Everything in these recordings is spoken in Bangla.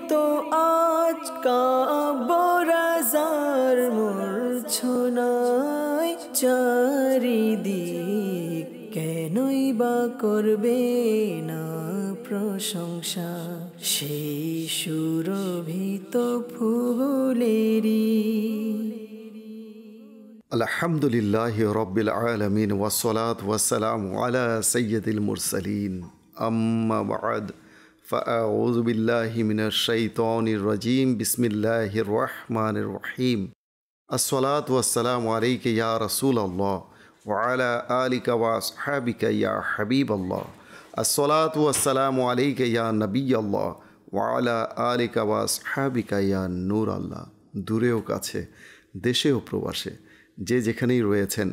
তো আজ কাবরাজার মূর্ছনায় চারিদিক, কেনই বা করবে না প্রশংসা সেই সুরভিত ফুলেরই। আলহামদুলিল্লাহি রাব্বিল আলামিন ওয়াসসালাতু ওয়াসসালামু আলা সাইয়্যিদিল মুরসালিন, আম্মা বা'দ, ফাআউযু বিল্লাহি মিনাশ শাইতানির রাজীম, বিসমিল্লাহির রহমানির রহিম। আসসালাতু ওয়াসসালামু আলাইকা ইয়া রাসূলাল্লাহ ওয়া আলা আলিকা ওয়া আসহাবিকা ইয়া হাবিবাল্লাহ। আসসালাতু ওয়াসসালামু আলাইকা ইয়া নবিয়াল্লাহ ওয়া আলা আলিকা ওয়া আসহাবিকা ইয়া নূরাল্লাহ। দূরেও কাছে, দেশে ও প্রবাসে, যে যেখানেই রয়েছেন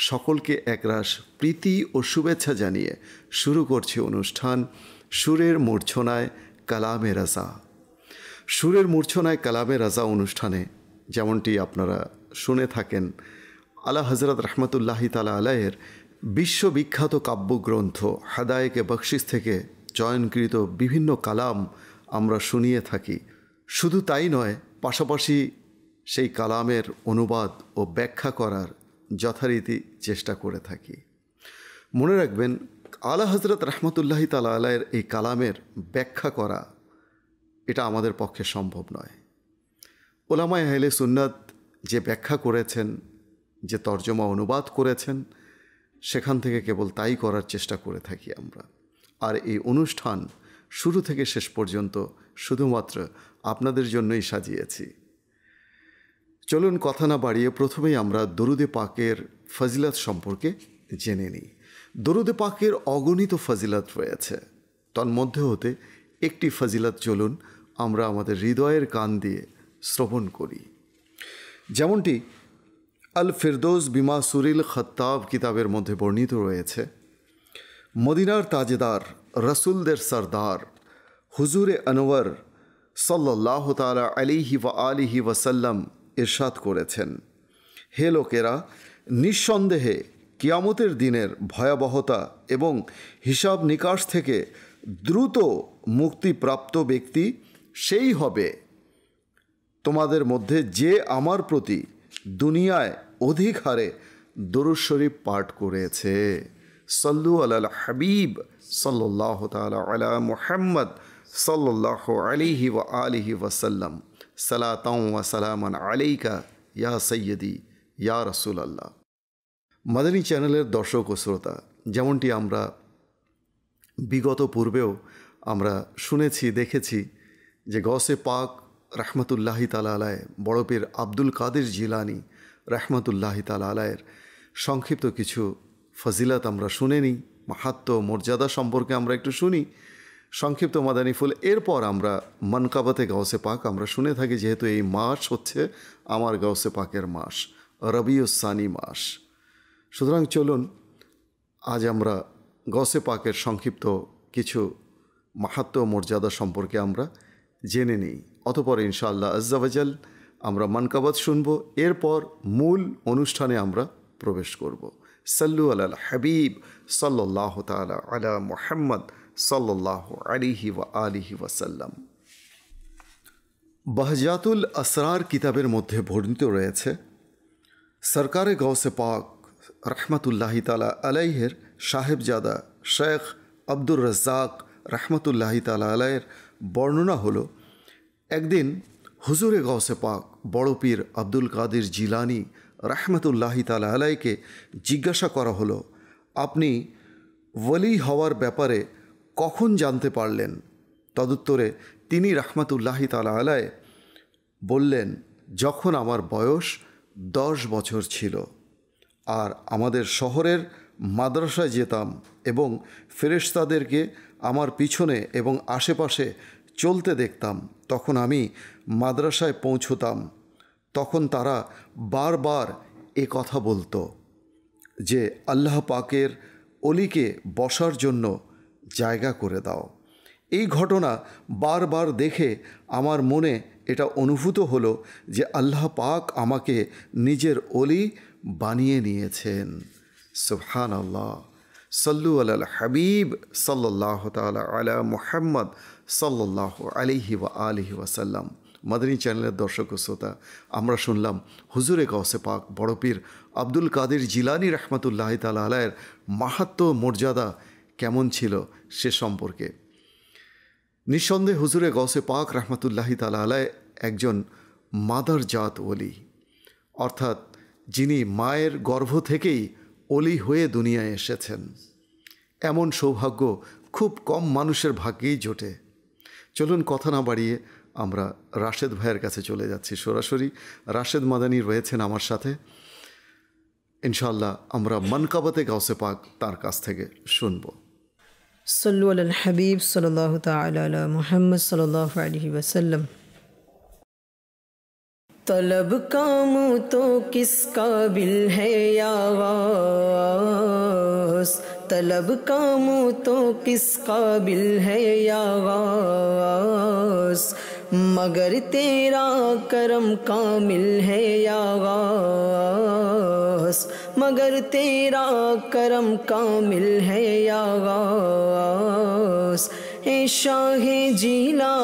সকলকে একরাশ প্রীতি ও শুভেচ্ছা জানিয়ে শুরু করছি অনুষ্ঠান সুরের মূর্ছনায় কালামে রাজা। সুরের মূর্ছনায় কালামে রাজা অনুষ্ঠানে যেমনটি আপনারা শুনে থাকেন, আলা হযরত রহমতুল্লাহি তাআলা আলাইহির বিশ্ববিখ্যাত কাব্যগ্রন্থ হাদায়েকে বখশিশ থেকে চয়নকৃত বিভিন্ন কালাম আমরা শুনিয়ে থাকি। শুধু তাই নয়, পাশাপাশি সেই কালামের অনুবাদ ও ব্যাখ্যা করার যথারীতি চেষ্টা করে থাকি। মনে রাখবেন, আলা হযরত রহমতুল্লাহি তাআলা আলাইহির এই কালামের ব্যাখ্যা করা এটা আমাদের পক্ষে সম্ভব নয়। উলামায়ে আহলে সুন্নাত যে ব্যাখ্যা করেছেন, যে তর্জমা অনুবাদ করেছেন, সেখান থেকে কেবল তাই করার চেষ্টা করে থাকি আমরা। আর এই অনুষ্ঠান শুরু থেকে শেষ পর্যন্ত শুধুমাত্র আপনাদের জন্যই সাজিয়েছি। চলুন কথা না বাড়িয়ে প্রথমেই আমরা দরুদে পাকের ফজিলত সম্পর্কে জেনে নিই। দরুদে পাকের অগণিত ফজিলত রয়েছে, তন্মধ্যে হতে একটি ফজিলত চলুন আমরা আমাদের হৃদয়ের কান দিয়ে শ্রবণ করি। যেমনটি আল ফিরদৌস বিমা সুরিল খত্তাব কিতাবের মধ্যে বর্ণিত রয়েছে, মদিনার তাজেদার, রসুলদের সরদার হুজুরে আনওয়ার সাল্লাল্লাহু তাআলা আলাইহি ওয়া আলিহি ওয়াসাল্লাম ইরশাদ করেছেন, হে লোকেরা, নিঃসন্দেহে কিয়ামতের দিনের ভয়াবহতা এবং হিসাব নিকাশ থেকে দ্রুত মুক্তিপ্রাপ্ত ব্যক্তি সেই হবে তোমাদের মধ্যে যে আমার প্রতি দুনিয়ায় অধিক হারে দরুদ শরীফ পাঠ করেছে। সাল্লু আলাল হাবিব সাল্লাল্লাহু তাআলা আলা মুহাম্মদ সাল্লাল্লাহু আলাইহি ওয়া আলিহি ওয়াসাল্লাম, সালাতাও ওয়া সালামান আলাইকা ইয়া সাইয়্যিদি ইয়া রাসূলুল্লাহ। মাদানী চ্যানেলের দর্শক ও শ্রোতা, যেমনটি আমরা বিগত পূর্বেও আমরা শুনেছি, দেখেছি যে গৌসে পাক রহমতুল্লাহি তাআলা আলাইহি, বড় পীর আব্দুল কাদের জিলানী রহমতুল্লাহি তাআলা আলাইহির সংক্ষিপ্ত কিছু ফজিলত আমরা শুনে নিই, মাহাত্ম্য মর্যাদা সম্পর্কে আমরা একটু শুনি, সংক্ষিপ্ত মাদানী ফুল। এরপর আমরা মানকাবাতে গৌসে পাক আমরা শুনে থাকি, যেহেতু এই মাস হচ্ছে আমার গৌসে পাকের মাস, রবিউস সানি মাস। সুতরাং চলুন আজ আমরা গৌসে পাকের সংক্ষিপ্ত কিছু মাহাত্ম্য মর্যাদা সম্পর্কে আমরা জেনে নিই। অতঃপর ইনশাআল্লাহ আজ্জা ওয়াজাল আমরা মানকাবাত শুনব, এরপর মূল অনুষ্ঠানে আমরা প্রবেশ করব। সাল্লু আলাল হাবিব সাল্লাল্লাহু তাআলা আলা মুহাম্মদ সাল্লাল্লাহু আলাইহি ওয়া আলিহি ওয়াসাল্লাম। বাহজাতুল আসরার কিতাবের মধ্যে বর্ণিত রয়েছে, সরকারে গৌসে পাক রহমতুল্লাহি তাআলা আলাইহির সাহেবজাদা শেখ আব্দুর রাজ্জাক রহমতুল্লাহি তাআলা আলাইহির বর্ণনা হলো, একদিন হুজুরে গৌসে পাক বড় পীর আব্দুল কাদের জিলানী রহমতুল্লাহি তাআলা আলাইহিকে জিজ্ঞাসা করা হলো, আপনি ওলি হওয়ার ব্যাপারে কখন জানতে পারলেন? তদুত্তরে তিনি রহমতুল্লাহি তাআলা আলাইহি বললেন, যখন আমার বয়স 10 বছর ছিল আর আমাদের শহরের মাদ্রাসায় যেতাম এবং ফেরেশতাদেরকে আমার পিছনে এবং আশেপাশে চলতে দেখতাম, তখন আমি মাদ্রাসায় পৌঁছতাম। তখন তারা বারবার এ কথা বলতো যে আল্লাহ পাকের অলিকে বসার জন্য জায়গা করে দাও। এই ঘটনা বারবার দেখে আমার মনে এটা অনুভূত হলো যে আল্লাহ পাক আমাকে নিজের অলি বানিয়ে নিয়েছেন। সুবহানাল্লাহ, সল্লু আলাল হাবিব সাল্লাল্লাহু তাআলা আলা মুহাম্মদ সাল্লাল্লাহু আলাইহি ওয়া আলিহি ওয়াসাল্লাম। মাদানী চ্যানেলের দর্শক ও শ্রোতা, আমরা শুনলাম হুজুরে গাউসে পাক বড় পীর আব্দুল কাদের জিলানী রহমতুল্লাহি তাআলা আলাইহির মাহাত্ম্য মর্যাদা কেমন ছিল সে সম্পর্কে। নিঃসন্দেহে হুজুরে গাউসে পাক রহমতুল্লাহি তাআলা আলাইহি একজন মাদারজাত ওলি, অর্থাৎ যিনি মায়ের গর্ভ থেকেই অলি হয়ে দুনিয়ায় এসেছেন। এমন সৌভাগ্য খুব কম মানুষের ভাগ্যেই জোটে। চলুন কথা না বাড়িয়ে আমরা রাশেদ ভাইয়ের কাছে চলে যাচ্ছি সরাসরি। রাশেদ মাদানী রয়েছেন আমার সাথে, ইনশাআল্লাহ আমরা মানকাবাতে গাউসে পাক তার কাছ থেকে শুনব। সল্লু আলাল হাবিব সাল্লাল্লাহু তাআলা আলা মুহাম্মদ সাল্লাল্লাহু আলাইহি ওয়াসাল্লাম। طلب کام تو کس قابل ہے یا غوث، طلب کام تو کس قابل ہے یا غوث، مگر تیرا کرم کامل ہے یا غوث، مگر تیرا کرم کامل ہے یا غوث، اے شاہ جیلا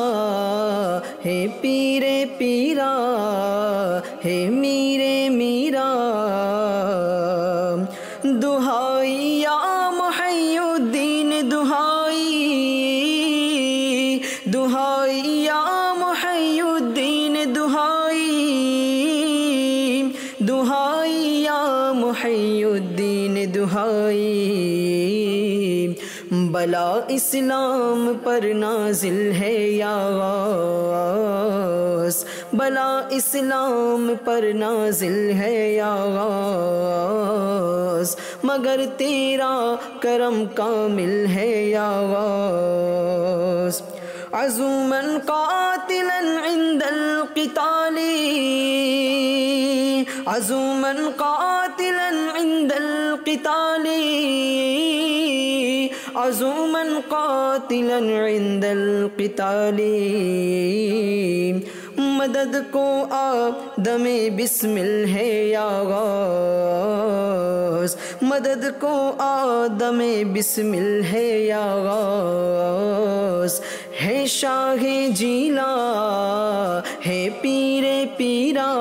ہے پیر پیرا ہے میرے میرا، دہائی یا محی الدین دہائی، دہائی یا محی الدین دہائی، دہائی یا محی الدین دہائی، بلا اسلام پر نازل ہے یا غوث، بلا اسلام پر نازل ہے یا غوث، مگر تیرا کرم کامل ہے یا غوث، عزوما قاتلا عند القتال، عزوما قاتلا عند القتال، عزوما قاتلا عند القتال، مدد کو آدم بسمل ہے یا غوث، مدد کو آدم بسمل ہے یا غوث، ہے شاہ جیلا ہے پیر پیرا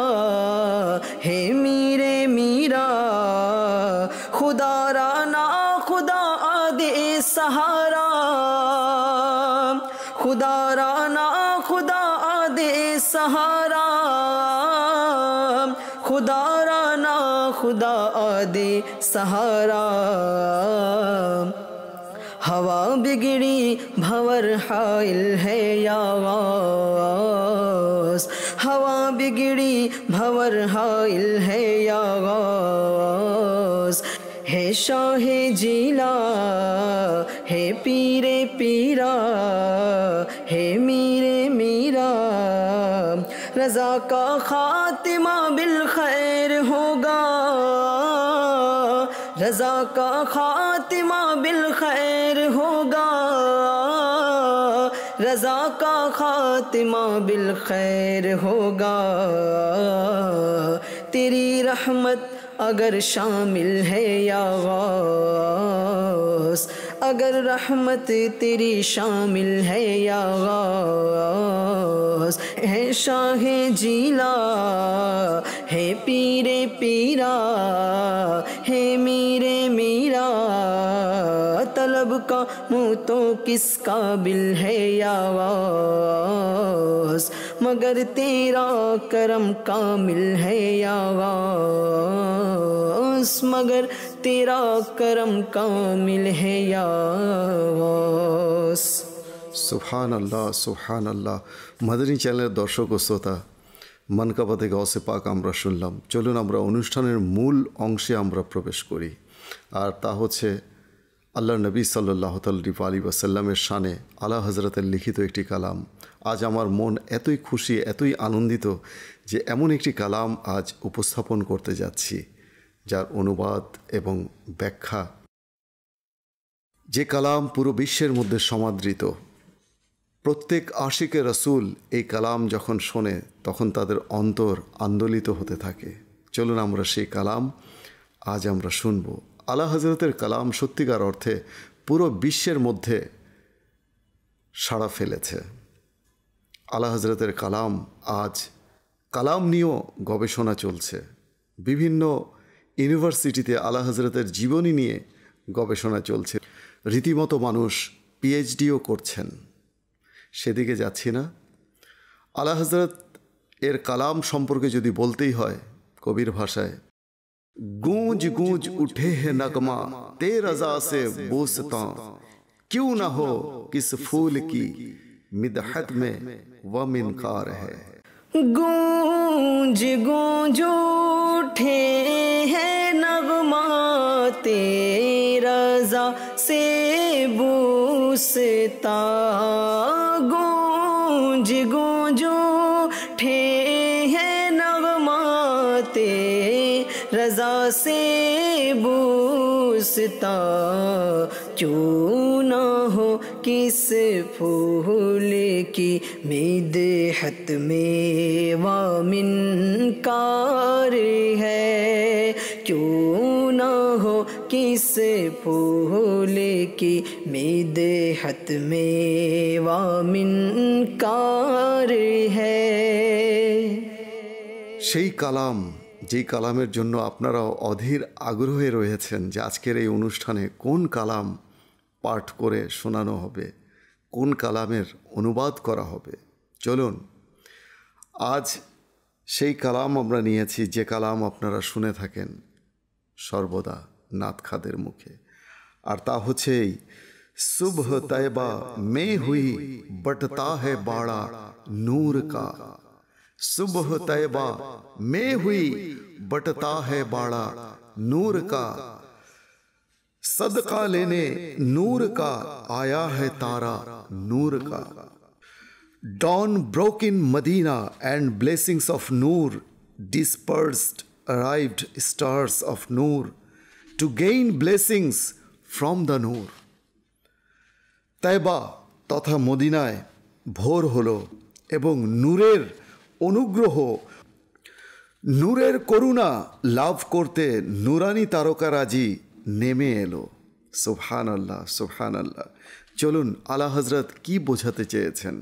ہے میرے میرا، خدا را نا خدا آدے سہارا، خدا را نا خدا آدے سہارا، خدا را نا خدا آدے سہارا، ہوا بگڑی بھور حائل ہے یا غوث، ہوا بگڑی بھور حائل ہے یا غوث، ہے شاہ جیلا ہے پیر پیرا ہے میرے میرا، رضا کا خاتمہ بالخیر ہوگا، رضا کا خاتمہ بالخیر ہوگا، رضا کا خاتمہ بالخیر ہوگا، تیری رحمت اگر شامل ہے یا غوث، اگر رحمت تیری شامل ہے یا غوث، ہے شاہ جیلا ہے پیر پیرا ہے میرے میرا، طلب کا منہ تو کس قابل ہے یا غوث، مگر تیرا کرم کامل ہے یا غوث، مگر تیرا کرم کامل ہے یا غوث۔ সুবহান আল্লাহ, সুবহান আল্লাহ। মাদানী চ্যানেলের দর্শক ও শ্রোতা, মানকাবাতে গাউসে পাক আমরা শুনলাম। চলুন আমরা অনুষ্ঠানের মূল অংশে আমরা প্রবেশ করি, আর তা হচ্ছে আল্লাহ নবী সাল্লাল্লাহু আলাইহি ওয়াসাল্লামের শানে আলা হযরতের লিখিত একটি কালাম। আজ আমার মন এতই খুশি, এতই আনন্দিত যে এমন একটি কালাম আজ উপস্থাপন করতে যাচ্ছি, যার অনুবাদ এবং ব্যাখ্যা, যে কালাম পুরো বিশ্বের মধ্যে সমাদৃত। প্রত্যেক আশিকে রসুল এই কালাম যখন শোনে তখন তাদের অন্তর আন্দোলিত হতে থাকে। চলুন আমরা সেই কালাম আজ আমরা শুনব। আলা হজরতের কালাম সত্যিকার অর্থে পুরো বিশ্বের মধ্যে সাড়া ফেলেছে। আলা হজরতের কালাম আজ কালাম নিয়েও গবেষণা চলছে। বিভিন্ন ইউনিভার্সিটিতে আলা হজরতের জীবনী নিয়ে গবেষণা চলছে। রীতিমতো মানুষ পিএইচডিও করছেন। সেদিকে যাচ্ছি না। আলা হজরত এর কালাম সম্পর্কে যদি বলতেই হয় কবির ভাষায়, गूंज गूंज उठे है नगमा ते रजा से बोसता, क्यों ना हो किस फूल की मिदहत में व मिनकार है। गूंज गूंज उठे हैं नगमा तेरा रज़ा से बूसता, गूंज गूंज उठे हैं नगमा तेरा रज़ा से बूसता, क्यों ना हो किस फूल की मिदहत में व मिनकार है, क्यों ना हो किस फूल की मिदहत में व मिनकार है। সেই কালাম, যেই কালামের জন্য আপনারাও অধীর আগ্রহে রয়েছেন যে আজকের এই অনুষ্ঠানে কোন কালাম পাঠ করে শোনানো হবে, কোন কালামের অনুবাদ করা হবে। চলুন, আজ সেই কালাম আমরা নিয়েছি যে কালাম আপনারা শুনে থাকেন সর্বদা নাত খাদের মুখে, আর তা হচ্ছে এই সুবহ তৈবা মে হুই বটতা है बाड़ा नूर का, सुबह तैबा में हुई बटता है बाड़ा नूर का, सदका लेने नूर का आया है तारा नूर का। Dawn broke in Medina and blessings of Noor dispersed, arrived stars of Noor to gain blessings from the Noor. তৈবা তথা মদিনায় ভোর হলো এবং নূরের অনুগ্রহ, নূরের করুণা লাভ করতে নুরানি তারকারাজি নেমে এলো। সুবহানাল্লাহ, সুবহানাল্লাহ। চলুন আলা হজরত কি বোঝাতে চেয়েছেন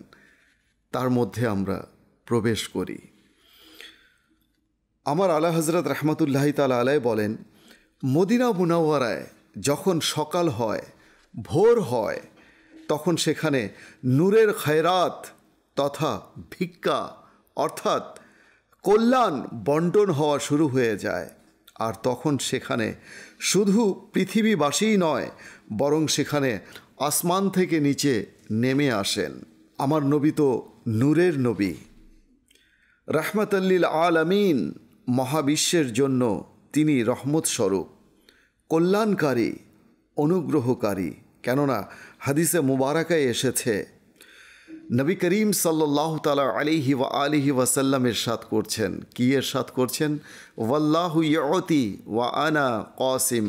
তার মধ্যে আমরা প্রবেশ করি। আমার আলা হজরত রহমতুল্লাহি তাআলা আলাইহি বলেন, মদিনা মুনাওয়ারায় যখন সকাল হয়, ভোর হয়, তখন সেখানে নূরের খয়রাত তথা ভিক্ষা অর্থাৎ কল্যাণ বন্টন হওয়া শুরু হয়ে যায়। আর তখন সেখানে শুধু পৃথিবীবাসীই নয়, বরং সেখানে আসমান থেকে নিচে নেমে আসেন আমার নবী, তো নূরের নবী, রাহমাতাল্লিল আলামিন, মহাবিশ্বের জন্য তিনি রহমত স্বরূপ, কল্যাণকারী, অনুগ্রহকারী। কেননা হাদিসে মুবারাকায় এসেছে, নবী করিম সাল্লাল্লাহু তাআলা আলাইহি ওয়া আলিহি ওয়াসাল্লাম ইরশাদ করছেন, কি ইরশাদ করছেন? ওয়াল্লাহু ইউতি ওয়া আনা কাসিম,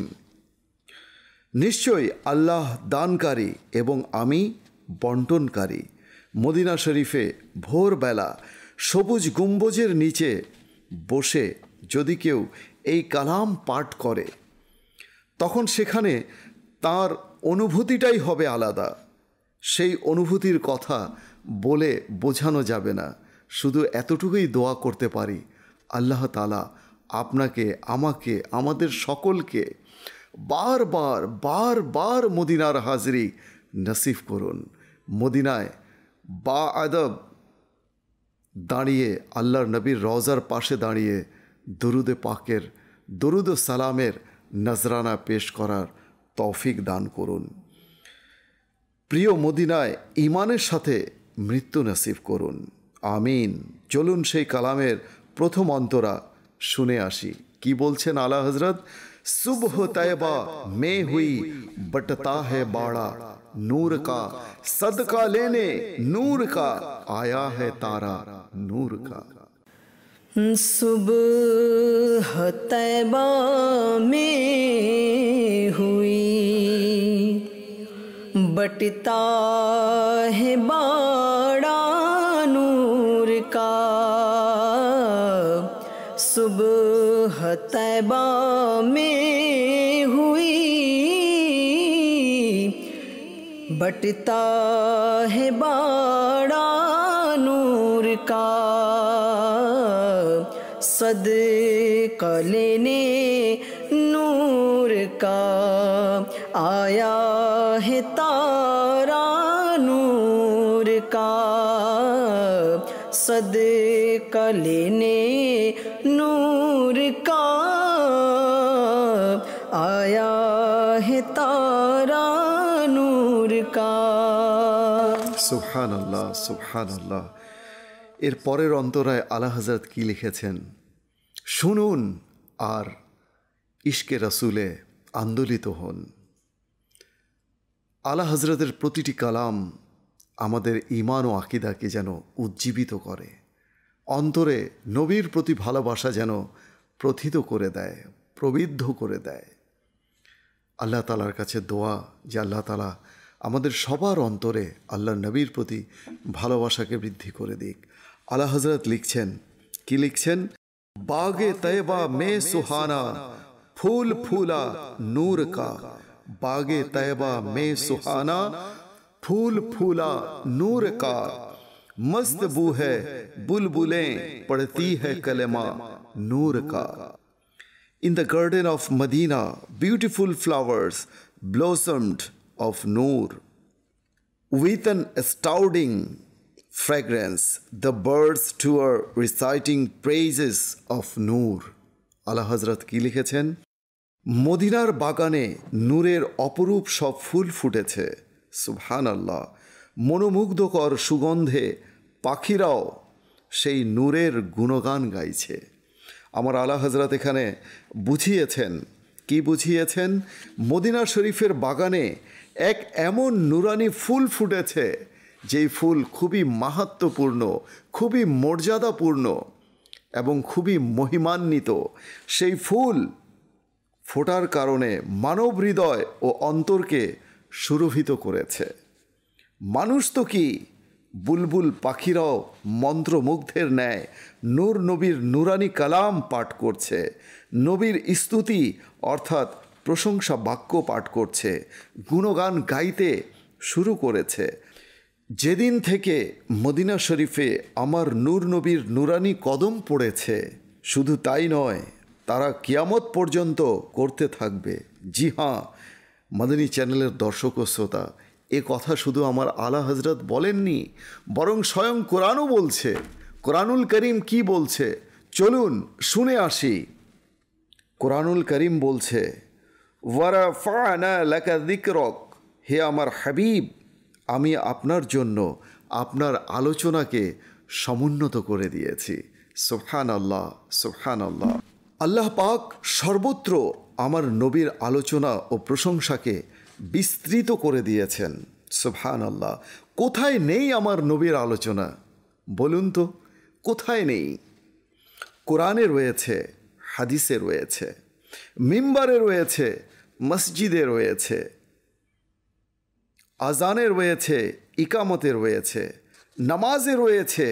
নিশ্চয়ই আল্লাহ দানকারী এবং আমি বন্টনকারী। মদিনা শরীফে ভোরবেলা সবুজ গম্বুজের নিচে বসে যদি কেউ এই কালাম পাঠ করে, তখন সেখানে তার অনুভূতিটাই হবে আলাদা। সেই অনুভূতির কথা বলে বোঝানো যাবে না। শুধু এতটুকুই দোয়া করতে পারি, আল্লাহ তাআলা আপনাকে, আমাকে, আমাদের সকলকে বারবার বারবার মদিনার হাজরি নসিব করুন। মদিনায় বা আদব দাঁড়িয়ে আল্লাহর নবীর রওজার পাশে দাঁড়িয়ে দরুদে পাকের, দরুদ ও সালামের নজরানা পেশ করার তৌফিক দান করুন। প্রিয় মদিনায় ঈমানের সাথে মৃত্যু নসিব করুন, আমিন। চলুন সেই কালামের প্রথম অন্তরা শুনে আসি। কি বলছেন আলা হজরত? सुबह तैबा में हुई बटता है बाड़ा नूर का, सदका लेने नूर का आया है तारा नूर का। सुबह तैबा में हुई बटता है बाड़ा नूर का, सुबह तैबा में हुई بٹتا ہے باڑا نور کا، صدقہ لینے نور کا، آیا ہے تارا نور کا، صدقہ لینے نور کا، آیا ہے تارا نور کا۔ সুবহান আল্লাহ, সুবহান আল্লাহ। এর পরের অন্তরায় আলা হযরত কি লিখেছেন শুনুন আর ইশকে রাসূলে আন্দোলিত হন। আলা হযরতের প্রতিটি কালাম আমাদের ঈমান ও আকীদাকে যেন উজ্জীবিত করে, অন্তরে নবীর প্রতি ভালোবাসা যেন প্রথিত করে দেয়, প্রবিদ্ধ করে দেয়। আল্লাহ তাআলার কাছে দোয়া যে আল্লাহ তাআলা আমাদের সবার অন্তরে আল্লাহর নবীর প্রতি ভালোবাসাকে বৃদ্ধি করে দিক। আলা হযরত লিখছেন, কি লিখছেন? বাগে তয়বা মে সুহানা ফুল ফুলা নূর কা, বাগে তয়বা মে সুহানা ফুল ফুলা নূর কা, মস্ত বू है बुलबुलें पढ़ती है कलमा नूर का। In the garden of Medina, beautiful flowers blossomed of Noor. With an astounding fragrance, the birds too are reciting praises of Noor. আলা হযরত কি লিখেছেন? মদিনার বাগানে নূরের অপরূপ সব ফুল ফুটেছে, সুবহানাল্লাহ। মনোমুগ্ধকর সুগন্ধে পাখিরাও সেই নূরের গুণগান গাইছে। আমার আলা হযরত এখানে বুঝিয়েছেন, কি বুঝিয়েছেন? মদিনা শরীফের বাগানে এক এমন নুরানি ফুল ফুটেছে যেই ফুল খুবই মাহাত্ম্যপূর্ণ, খুবই মর্যাদাপূর্ণ এবং খুবই মহিমান্বিত। সেই ফুল ফোটার কারণে মানব হৃদয় ও অন্তরকে সুরভিত করেছে। মানুষ তো কি, বুলবুল পাখিরাও মন্ত্রমুগ্ধের ন্যায় নূর নবীর নুরানি কালাম পাঠ করছে, নবীর স্তুতি অর্থাৎ প্রশংসা বাক্য পাঠ করছে, গুণগান গাইতে শুরু করেছে। যেদিন থেকে মদিনা শরীফে আমার নূর নবীর নুরানি কদম পড়েছে, শুধু তাই নয়, তারা কিয়ামত পর্যন্ত করতে থাকবে। জি হ্যাঁ মাদানী চ্যানেলের দর্শক ও শ্রোতা, এ কথা শুধু আমার আলা হযরত বলেননি, বরং স্বয়ং কোরআনও বলছে। কোরআনুল করিম কি বলছে চলুন শুনে আসি। কোরআনুল করিম বলছে, ওয়ারাফা'না লাকা যিকরাক, হে আমার হাবিব, আমি আপনার জন্য আপনার আলোচনাকে সমুন্নত করে দিয়েছি। সুবহানাল্লাহ, সুবহানাল্লাহ। আল্লাহ পাক সর্বত্র আমার নবীর আলোচনা ও প্রশংসাকে বিস্তৃত করে দিয়েছেন। সুবহানাল্লাহ। কোথায় নেই আমার নবীর আলোচনা বলুন তো, কোথায় নেই? কোরআনে রয়েছে, হাদিসে রয়েছে, মিম্বারে রয়েছে, মসজিদে রয়েছে, আজানে রয়েছে, ইকামতে রয়েছে, নামাজে রয়েছে,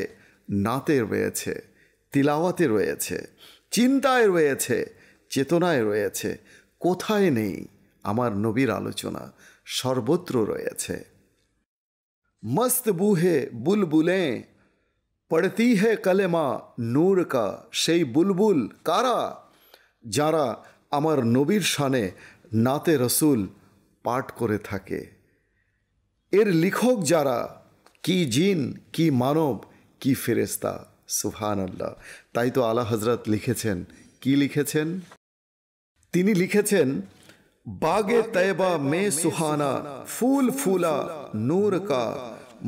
নাতে রয়েছে, তিলাওয়াতে রয়েছে, চিন্তায় রয়েছে, চেতনায় রয়েছে। কোথায় নেই আমার নবীর আলোচনা? সর্বত্র রয়েছে। মস্ত বুহে বুলবুলেं পড়তি है কলেমা নূর কা, সেই বুলবুল কারা? যারা আমার নবীর শানে নাতে রসুল পাঠ করে থাকে। এর লেখক যারা, কি জিন, কি মানব, কি ফেরেশতা। সুবহানাল্লাহ। তাই তো আলা হযরত লিখেছেন, কি লিখেছেন? তিনি লিখেছেন, बागे तैबा में सुहाना फूल फूला नूर का,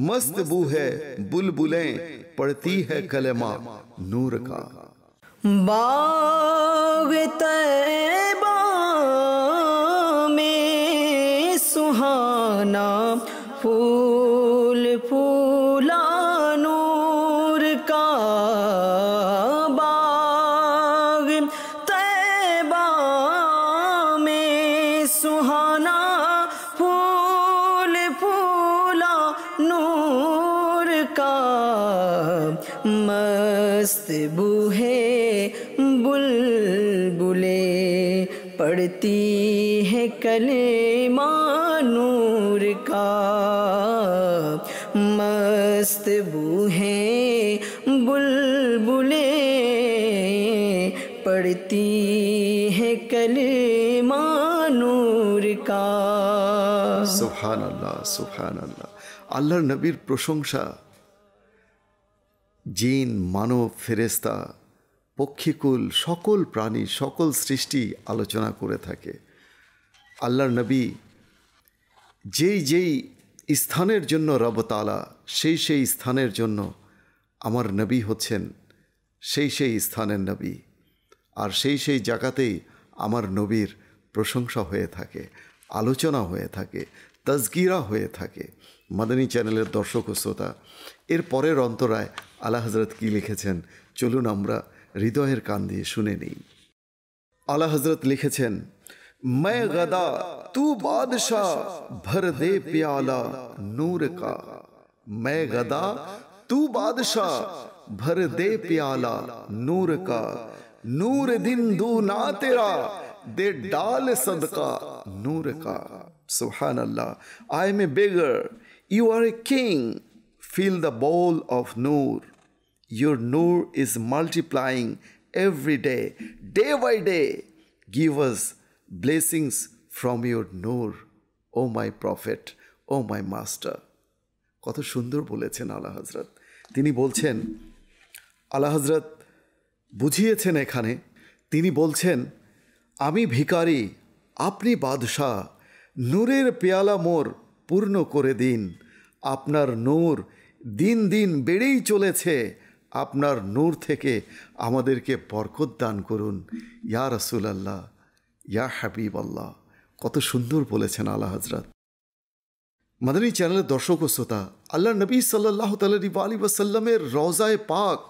मस्त बू है बुलबुलें पढ़ती है कलेमा नूर का। बागे तैबा में सुहाना फूल फूला नूर का, सुहाना फूल फूला नूर का, मस्त बूहे बुलबुलें पढ़ती है कलेमा नूर का, मस्त बूहें बुलबुलें पढ़ती है कलमा नूर का। সুবহান আল্লাহ, সুবহান আল্লাহ। আল্লাহর নবীর প্রশংসা জিন, মানব, ফেরেশতা, পক্ষীকুল, সকল প্রাণী, সকল সৃষ্টি আলোচনা করে থাকে। আল্লাহর নবী যেই যেই স্থানের জন্য রব তাআলা সেই সেই স্থানের জন্য আমার নবী হচ্ছেন সেই সেই স্থানের নবী, আর সেই সেই জায়গাতেই আমার নবীর প্রশংসা হয়ে থাকে, আলোচনা হয়ে থাকে, তাজকিরা হয়ে থাকে। মাদানী চ্যানেলের দর্শক ও শ্রোতা, এর পরের অন্তরায় আলা হযরত কি লিখেছেন চলুন আমরা হৃদয়ের কান দিয়ে শুনে নিই। আলা হযরত লিখেছেন, मैं गदा तू बादशाह भर दे प्याला नूर का, मैं गदा तू बादशाह भर दे प्याला नूर का, नूर दिन दूना तेरा दे डाल सदका नूर का। सुभान अल्लाह। I am a beggar, you are a king, fill the bowl of noor, your noor is multiplying every day, day by day, give us blessings from your noor, O my prophet, O my master। কত সুন্দর বলেছেন আলা হযরত। তিনি বলছেন, আলা হযরত বুঝিয়েছেন এখানে, তিনি বলছেন আমি ভিখারি, আপনি বাদশাহ, নূরের পেয়ালা মোর পূর্ণ করে দিন, আপনার নূর দিন দিন বেড়েই চলেছে, আপনার নূর থেকে আমাদেরকে বরকত দান করুন ইয়া রাসূলুল্লাহ, ইয়া হাবিব আল্লাহ। কত সুন্দর বলেছেন আলা হযরত। মাদানী চ্যানেলের দর্শক ও শ্রোতা, আল্লাহ নবী সাল্লাল্লাহু আলাইহি ওয়াসাল্লামের রওজায়ে পাক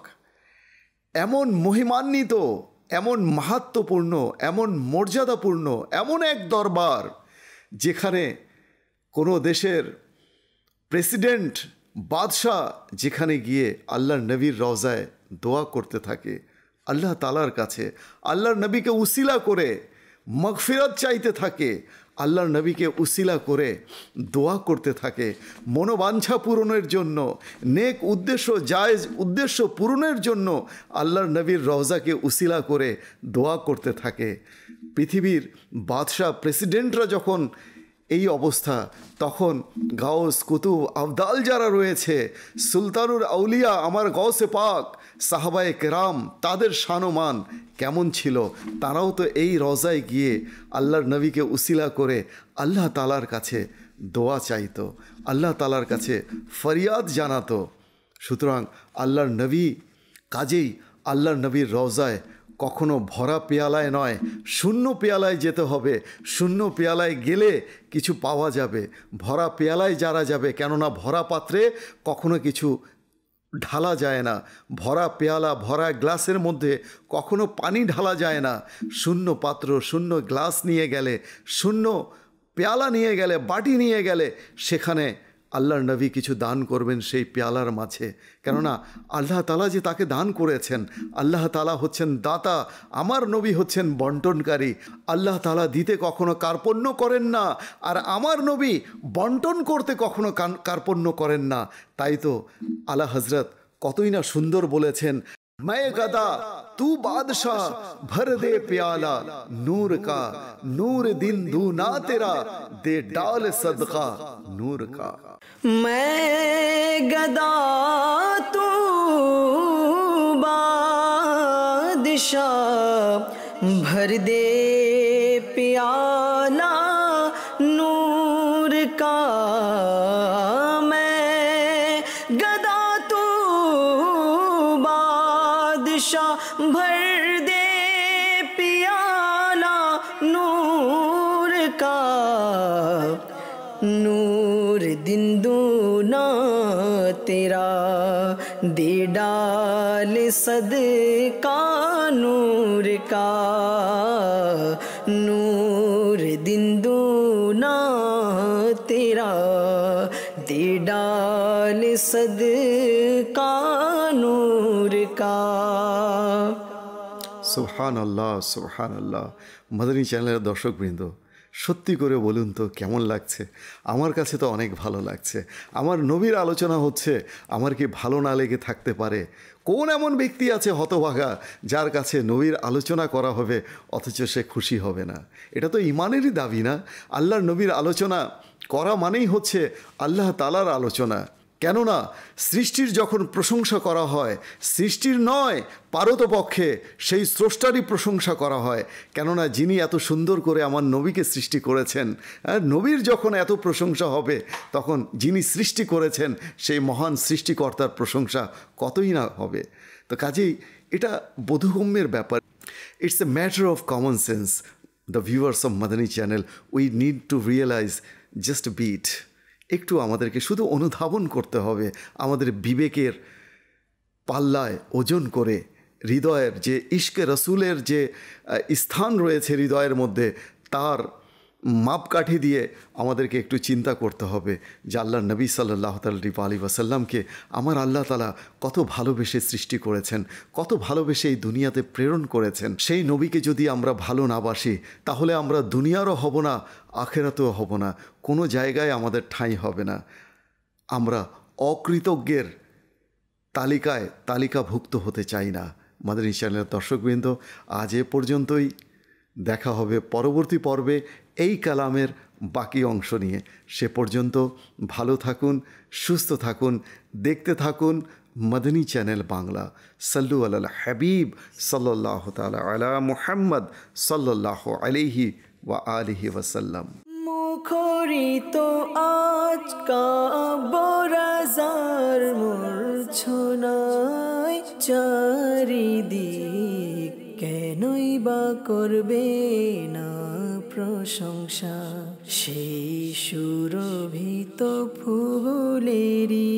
এমন মহিমান্বিত, এমন মাহাত্ম্যপূর্ণ, এমন মর্যাদাপূর্ণ, এমন এক দরবার যেখানে কোনো দেশের প্রেসিডেন্ট, বাদশাহ যেখানে গিয়ে আল্লাহর নবীর রওজায় দোয়া করতে থাকে, আল্লাহ তাআলার কাছে আল্লাহর নবীকে উসিলা করে মাগফিরাত চাইতে থাকে, আল্লাহর নবীকে উসিলা করে দোয়া করতে থাকে, মনোবাঞ্ছা পূরণের জন্য, নেক উদ্দেশ্য, জায়েজ উদ্দেশ্য পূরণের জন্য আল্লাহর নবীর রওজাকে উসিলা করে দোয়া করতে থাকে। পৃথিবীর বাদশাহ, প্রেসিডেন্টরা যখন এই অবস্থা, তখন গাউস, কুতুব, আবদাল যারা রয়েছে, সুলতানুর আউলিয়া আমার গৌসে পাক, সাহাবায়ে কেরাম, তাদের শানমান কেমন ছিল, তারাও তো এই রওজায় গিয়ে আল্লাহর নবীকে উসিলা করে আল্লাহ তাআলার কাছে দোয়া চাইতো, আল্লাহ তাআলার কাছে ফরিয়াদ জানাতো। সুতরাং আল্লাহর নবী, কাজেই আল্লাহর নবীর রওজায় কখনো ভরা পেয়ালায় নয়, শূন্য পেয়ালায় যেতে হবে। শূন্য পেয়ালায় গেলে কিছু পাওয়া যাবে, ভরা পেয়ালায় যারা যাবে, কেননা ভরা পাত্রে কখনো কিছু ঢালা যায় না, ভরা পেয়ালা, ভরা গ্লাসের মধ্যে কখনো পানি ঢালা যায় না। শূন্য পাত্র, শূন্য গ্লাস নিয়ে গেলে, শূন্য পেয়ালা নিয়ে গেলে, বাটি নিয়ে গেলে, সেখানে আল্লাহর নবী কিছু দান করবেন সেই পেয়ালার মাঝে, কেননা আল্লাহ তাআলা যে তাকে দান করেছেন, আল্লাহ তাআলা হচ্ছেন দাতা, আমার নবী হচ্ছেন বন্টনকারী। আল্লাহ তাআলা দিতে কখনো কার্পণ্য করেন না, আর আমার নবী বন্টন করতে কখনো কার্পণ্য করেন না। তাই তো আলা হযরত কতই না সুন্দর বলেছেন, मैं गदा तू बादशाह भर दे प्याला नूर का, नूर दिन दूना तेरा दे डाल सदका नूर का। मैं गदा तू बादशाह भर दे प्याला नूर का, भर दे प्याला नूर का, नूर दिन दूना तेरा दे डाल सदका नूर का, नूर दिन दूना तेरा दे डाल सदका नूर का। সুবহান আল্লাহ, সুবহান আল্লাহ। মাদানী চ্যানেলের দর্শকবৃন্দ, সত্যি করে বলুন তো কেমন লাগছে? আমার কাছে তো অনেক ভালো লাগছে। আমার নবীর আলোচনা হচ্ছে, আমার কি ভালো না লেগে থাকতে পারে? কোন এমন ব্যক্তি আছে হতভাগা যার কাছে নবীর আলোচনা করা হবে অথচ সে খুশি হবে না? এটা তো ইমানেরই দাবি না? আল্লাহর নবীর আলোচনা করা মানেই হচ্ছে আল্লাহ তাআলার আলোচনা। কেননা সৃষ্টির যখন প্রশংসা করা হয়, সৃষ্টির নয় পারতপক্ষে সেই স্রষ্টারই প্রশংসা করা হয়। কেননা যিনি এত সুন্দর করে আমার নবীকে সৃষ্টি করেছেন, নবীর যখন এত প্রশংসা হবে তখন যিনি সৃষ্টি করেছেন সেই মহান সৃষ্টিকর্তার প্রশংসা কতই না হবে। তো কাজেই এটা বোধগম্যের ব্যাপার। It's a matter of common sense. The viewers of Madani channel, we need to realize just bit. একটু আমাদেরকে শুধু অনুধাবন করতে হবে, আমাদের বিবেকের পাল্লায় ওজন করে হৃদয়ের যে ইশকে রসুলের যে স্থান রয়েছে হৃদয়ের মধ্যে, তার মাপকাঠি দিয়ে আমাদেরকে একটু চিন্তা করতে হবে যে আল্লাহ নবী সাল্লাল্লাহু আলাইহি ওয়াসাল্লামকে আমার আল্লাহ তাআলা কত ভালোবেসে সৃষ্টি করেছেন, কত ভালোবেসে এই দুনিয়াতে প্রেরণ করেছেন। সেই নবীকে যদি আমরা ভালো না বাসি তাহলে আমরা দুনিয়ারও হব না, আখেরাতেও হব না, কোনো জায়গায় আমাদের ঠাঁই হবে না। আমরা অকৃতজ্ঞের তালিকাভুক্ত হতে চাই না। মাদানী চ্যানেলের দর্শকবৃন্দ, আজ এ পর্যন্তই। দেখা হবে পরবর্তী পর্বে এই কালামের বাকি অংশ নিয়ে। সে পর্যন্ত ভালো থাকুন, সুস্থ থাকুন, দেখতে থাকুন মাদানী চ্যানেল বাংলা। সাল্লু আলাল হাবিব সাল্লাল্লাহু তাআলা আলা মুহাম্মদ সাল্লাল্লাহু আলাইহি ওয়া আলিহি ওয়াসাল্লাম। মুখরিত আজ কাবরাজার মূর্ছনায় চারিদিক, কেনই বা করবে না প্রশংসা সেই সুরভিত ফুলেরই।